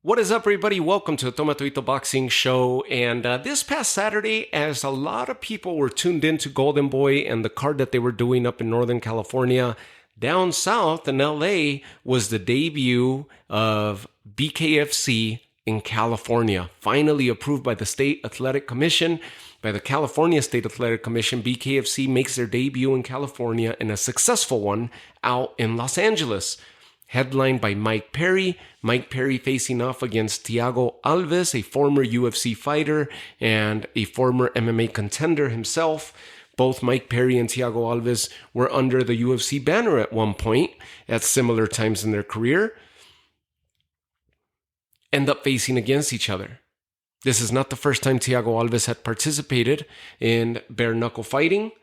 What is up, everybody? Welcome to the Tomatoito Boxing Show. And this past Saturday, as a lot of people were tuned into Golden Boy and the card that they were doing up in Northern California, down south in LA was the debut of BKFC in California. Finally approved by the State Athletic Commission, by the California State Athletic Commission. BKFC makes their debut in California, and a successful one out in Los Angeles. Headlined by Mike Perry. Mike Perry facing off against Thiago Alves, a former UFC fighter and a former MMA contender himself. Both Mike Perry and Thiago Alves were under the UFC banner at one point at similar times in their career. End up facing against each other. This is not the first time Thiago Alves had participated in bare knuckle fighting.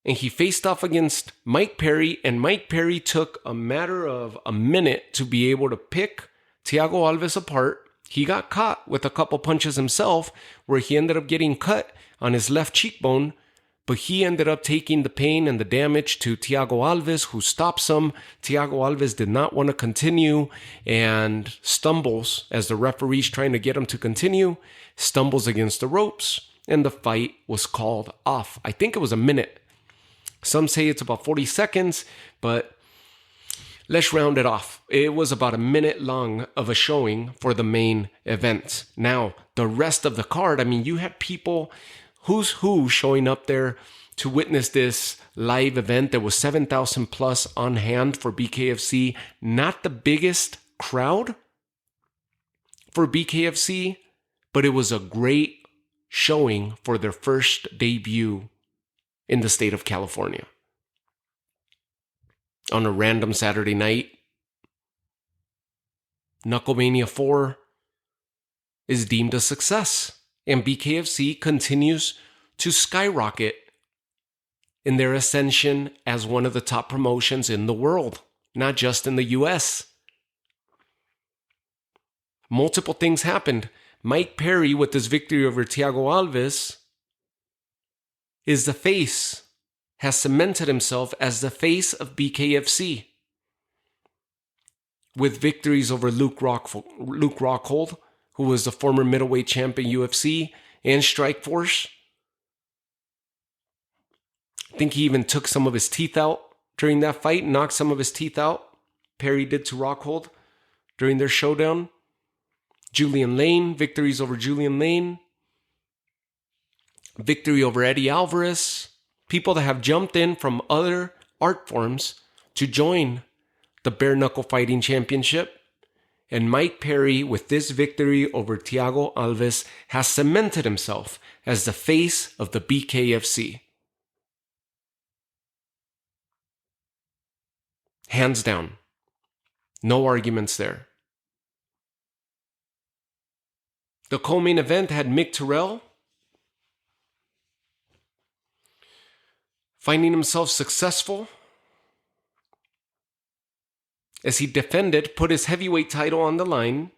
And he faced off against Mike Perry, and Mike Perry took a matter of a minute to be able to pick Thiago Alves apart. He got caught with a couple punches himself, where he ended up getting cut on his left cheekbone, but he ended up taking the pain and the damage to Thiago Alves, who stops him. Thiago Alves did not want to continue and stumbles as the referee's trying to get him to continue, stumbles against the ropes, and the fight was called off. I think it was a minute. Some say it's about 40 seconds, but let's round it off. It was about a minute long of a showing for the main event. Now, the rest of the card, you had people, who's who, showing up there to witness this live event. There was 7,000 plus on hand for BKFC. Not the biggest crowd for BKFC, but it was a great showing for their first debut in the state of California. On a random Saturday night, KnuckleMania IV is deemed a success, and BKFC continues to skyrocket in their ascension as one of the top promotions in the world, not just in the US. Multiple things happened. Mike Perry, with his victory over Thiago Alves, is the face, has cemented himself as the face of BKFC. With victories over Luke Rockhold, who was the former middleweight champ in UFC, and Strikeforce. I think he even took some of his teeth out during that fight, knocked some of his teeth out. Perry did to Rockhold during their showdown. Julian Lane, victories over Julian Lane. Victory over Eddie Alvarez. People that have jumped in from other art forms to join the bare knuckle fighting championship. And Mike Perry, with this victory over Thiago Alves, has cemented himself as the face of the BKFC. Hands down. No arguments there. The co-main event had Mick Tirrell finding himself successful as he put his heavyweight title on the line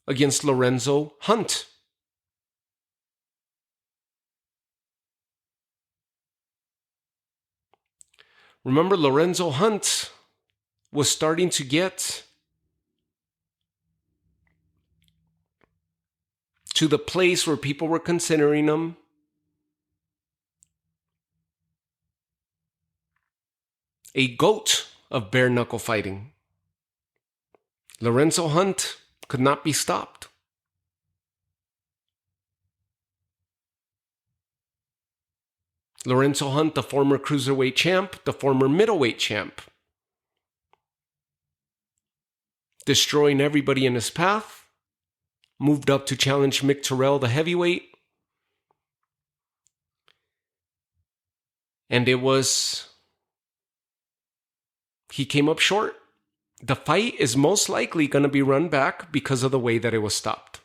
against Lorenzo Hunt. Remember, Lorenzo Hunt was starting to get to the place where people were considering him a GOAT of bare knuckle fighting. Lorenzo Hunt could not be stopped. Lorenzo Hunt, the former cruiserweight champ, the former middleweight champ, destroying everybody in his path, moved up to challenge Mick Tirrell, the heavyweight. And he came up short. The fight is most likely going to be run back because of the way that it was stopped.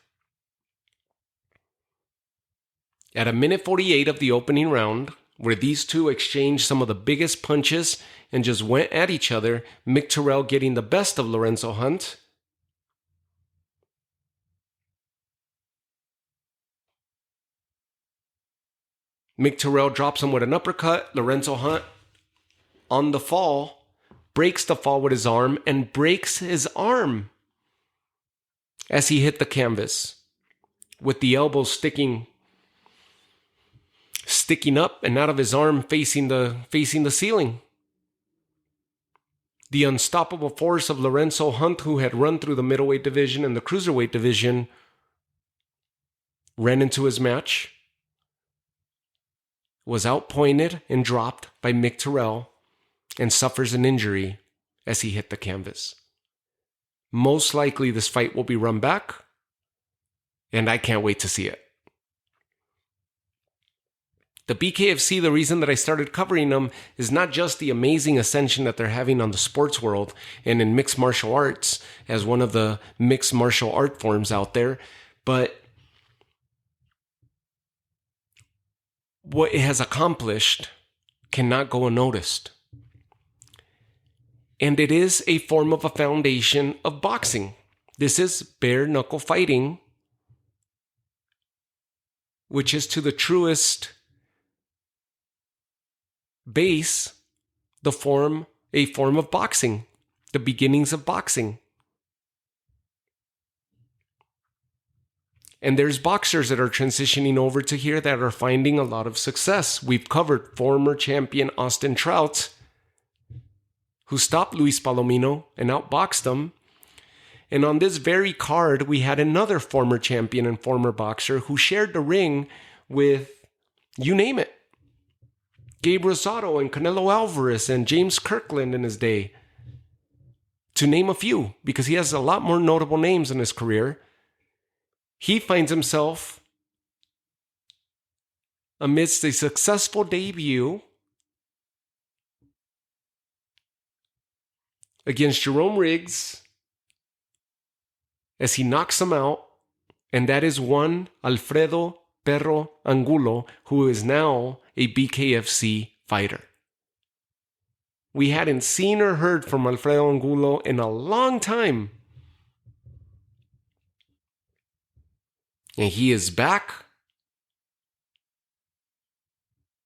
At a minute 48 of the opening round, where these two exchanged some of the biggest punches and just went at each other, Mick Tirrell getting the best of Lorenzo Hunt. Mick Tirrell drops him with an uppercut. Lorenzo Hunt, on the fall, breaks the fall with his arm and breaks his arm as he hit the canvas, with the elbow sticking up and out of his arm facing the ceiling. The unstoppable force of Lorenzo Hunt, who had run through the middleweight division and the cruiserweight division, ran into his match, was outpointed and dropped by Mick Tirrell, and suffers an injury as he hit the canvas. Most likely this fight will be run back, and I can't wait to see it. The BKFC, the reason that I started covering them is not just the amazing ascension that they're having on the sports world and in mixed martial arts as one of the mixed martial art forms out there, but what it has accomplished cannot go unnoticed. And it is a form of a foundation of boxing. This is bare knuckle fighting, which is to the truest base a form of boxing, the beginnings of boxing. And there's boxers that are transitioning over to here that are finding a lot of success. We've covered former champion Austin Trout, who stopped Luis Palomino and outboxed him. And on this very card, we had another former champion and former boxer who shared the ring with, you name it, Gabe Rosado and Canelo Alvarez and James Kirkland in his day, to name a few, because he has a lot more notable names in his career. He finds himself amidst a successful debut against Jerome Riggs as he knocks him out, and that is one Alfredo PERRO Angulo, who is now a BKFC fighter. We hadn't seen or heard from Alfredo Angulo in a long time. And he is back.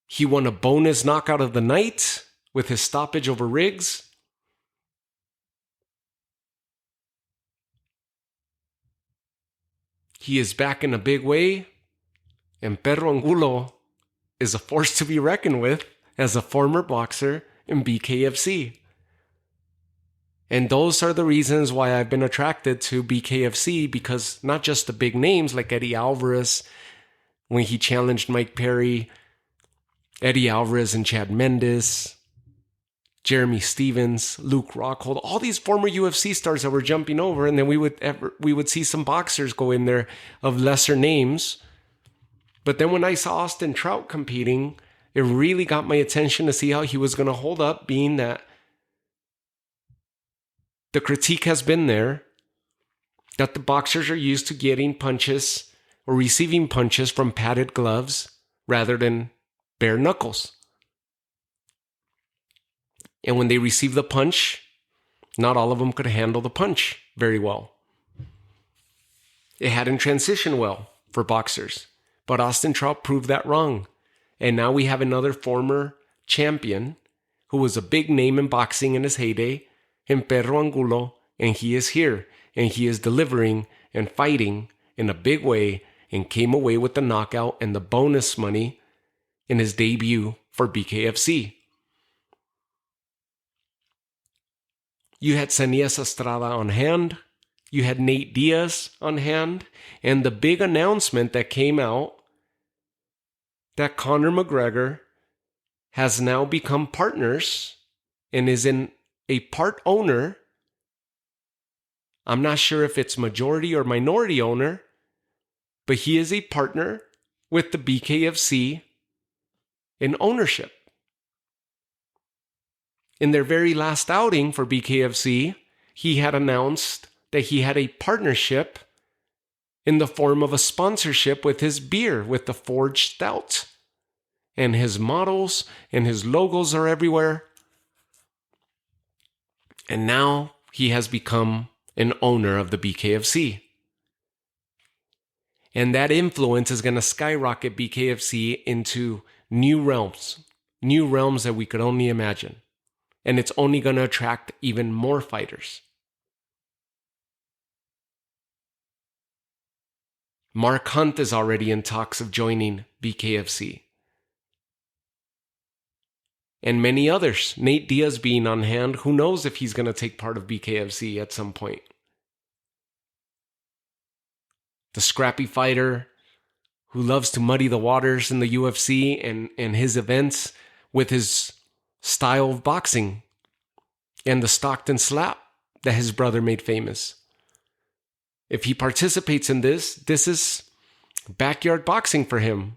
He won a bonus knockout of the night with his stoppage over Riggs. He is back in a big way. And PERRO Angulo is a force to be reckoned with as a former boxer in BKFC. And those are the reasons why I've been attracted to BKFC, because not just the big names like Eddie Alvarez, when he challenged Mike Perry, Eddie Alvarez and Chad Mendes, Jeremy Stevens, Luke Rockhold, all these former UFC stars that were jumping over, and then we would see some boxers go in there of lesser names. But then when I saw Austin Trout competing, it really got my attention to see how he was going to hold up, being that the critique has been there that the boxers are used to getting punches or receiving punches from padded gloves rather than bare knuckles. And when they receive the punch, not all of them could handle the punch very well. It hadn't transitioned well for boxers. But Austin Trout proved that wrong. And now we have another former champion who was a big name in boxing in his heyday, in PERRO Angulo, and he is here. And he is delivering and fighting in a big way and came away with the knockout and the bonus money in his debut for BKFC. You had Seniesa Estrada on hand. You had Nate Diaz on hand. And the big announcement that came out that Conor McGregor has now become partners and is in a part owner. I'm not sure if it's majority or minority owner, but he is a partner with the BKFC in ownership. In their very last outing for BKFC, he had announced that he had a partnership in the form of a sponsorship with his beer, with the Forged Stout. And his models and his logos are everywhere. And now he has become an owner of the BKFC. And that influence is going to skyrocket BKFC into new realms that we could only imagine. And it's only going to attract even more fighters. Mark Hunt is already in talks of joining BKFC. And many others. Nate Diaz being on hand. Who knows if he's going to take part of BKFC at some point. The scrappy fighter who loves to muddy the waters in the UFC and his events with his style of boxing and the Stockton slap that his brother made famous. If he participates in this is backyard boxing for him.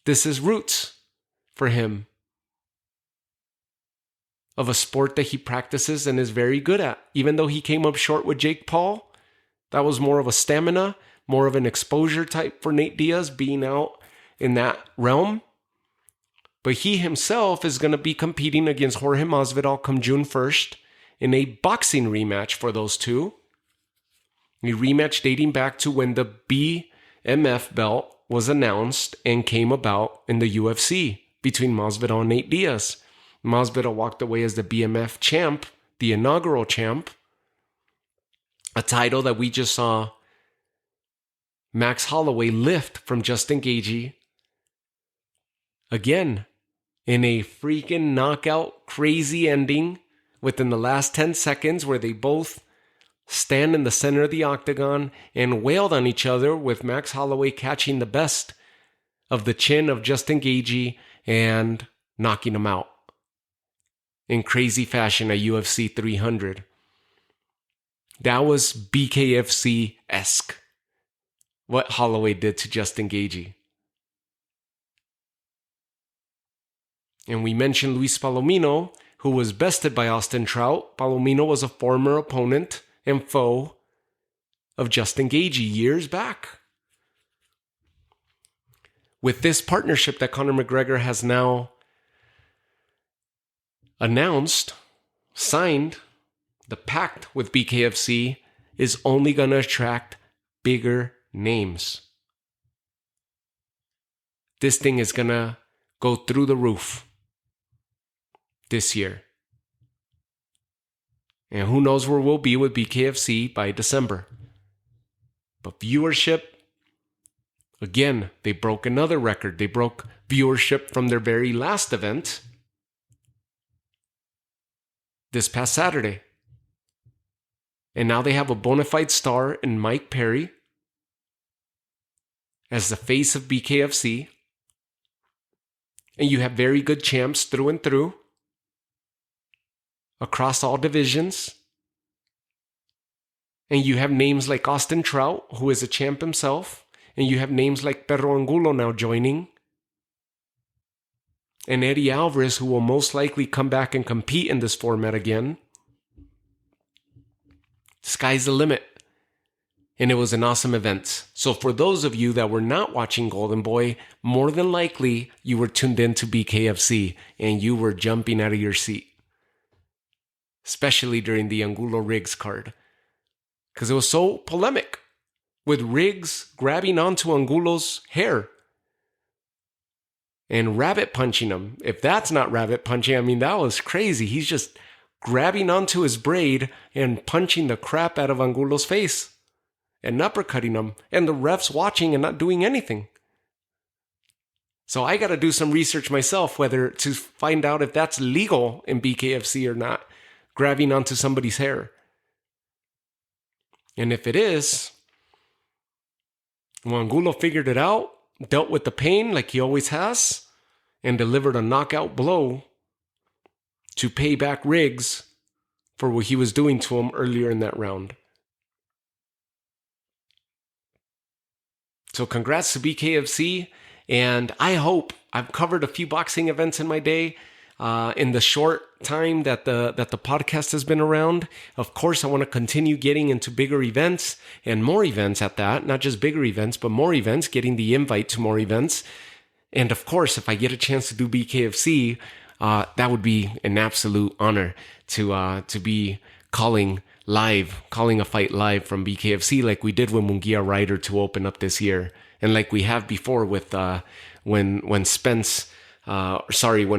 This is roots for him of a sport that he practices and is very good at. Even though he came up short with Jake Paul, that was more of a stamina, more of an exposure type for Nate Diaz being out in that realm. But he himself is going to be competing against Jorge Masvidal come June 1st in a boxing rematch for those two. A rematch dating back to when the BMF belt was announced and came about in the UFC between Masvidal and Nate Diaz. Masvidal walked away as the BMF champ, the inaugural champ, a title that we just saw Max Holloway lift from Justin Gaethje again in a freaking knockout crazy ending within the last 10 seconds where they both stand in the center of the octagon and wailed on each other, with Max Holloway catching the best of the chin of Justin Gaethje and knocking him out in crazy fashion at UFC 300. That was BKFC-esque, what Holloway did to Justin Gaethje. And we mentioned Luis Palomino, who was bested by Austin Trout. Palomino was a former opponent and foe of Justin Gaethje years back. With this partnership that Conor McGregor has now announced, signed, the pact with BKFC is only going to attract bigger names. This thing is going to go through the roof this year. And who knows where we'll be with BKFC by December. But viewership, again, they broke another record. They broke viewership from their very last event this past Saturday. And now they have a bona fide star in Mike Perry as the face of BKFC. And you have very good champs through and through across all divisions. And you have names like Austin Trout, who is a champ himself. And you have names like PERRO Angulo now joining. And Eddie Alvarez, who will most likely come back and compete in this format again. Sky's the limit. And it was an awesome event. So for those of you that were not watching Golden Boy, more than likely you were tuned in to BKFC and you were jumping out of your seat. Especially during the Angulo Riggs card. Because it was so polemic. With Riggs grabbing onto Angulo's hair. And rabbit punching him. If that's not rabbit punching, I mean, that was crazy. He's just grabbing onto his braid and punching the crap out of Angulo's face. And uppercutting him. And the refs watching and not doing anything. So I got to do some research myself whether to find out if that's legal in BKFC or not. Grabbing onto somebody's hair. And if it is, well, Angulo figured it out, dealt with the pain like he always has, and delivered a knockout blow to pay back Riggs for what he was doing to him earlier in that round. So congrats to BKFC, and I hope I've covered a few boxing events in my day. In the short time that the podcast has been around. Of course, I want to continue getting into bigger events and more events at that. Not just bigger events, but more events, getting the invite to more events. And of course, if I get a chance to do BKFC, that would be an absolute honor to be calling a fight live from BKFC like we did with Munguia Ryder to open up this year. And like we have before with when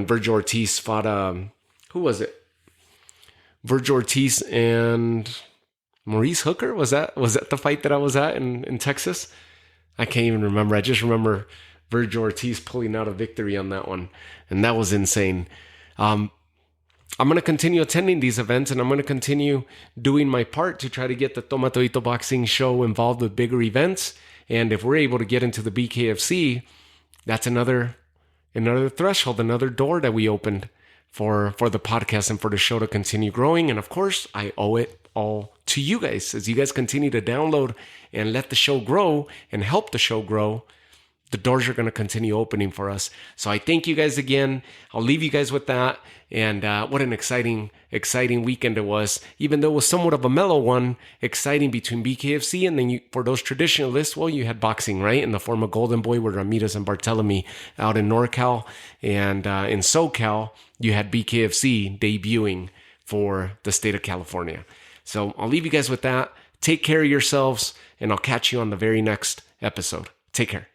Vergil Ortiz fought, who was it? Vergil Ortiz and Maurice Hooker? Was that the fight that I was at in Texas? I can't even remember. I just remember Virgil Ortiz pulling out a victory on that one. And that was insane. I'm going to continue attending these events, and I'm going to continue doing my part to try to get the Toma Todito Boxing show involved with bigger events. And if we're able to get into the BKFC, that's another threshold, another door that we opened for the podcast and for the show to continue growing. And of course, I owe it all to you guys. As you guys continue to download and let the show grow and help the show grow, the doors are going to continue opening for us. So I thank you guys again. I'll leave you guys with that. And what an exciting weekend it was. Even though it was somewhat of a mellow one, exciting between BKFC and then for those traditionalists, well, you had boxing, right? In the form of Golden Boy with Ramirez and Barthélemy out in NorCal. And in SoCal, you had BKFC debuting for the state of California. So I'll leave you guys with that. Take care of yourselves, and I'll catch you on the very next episode. Take care.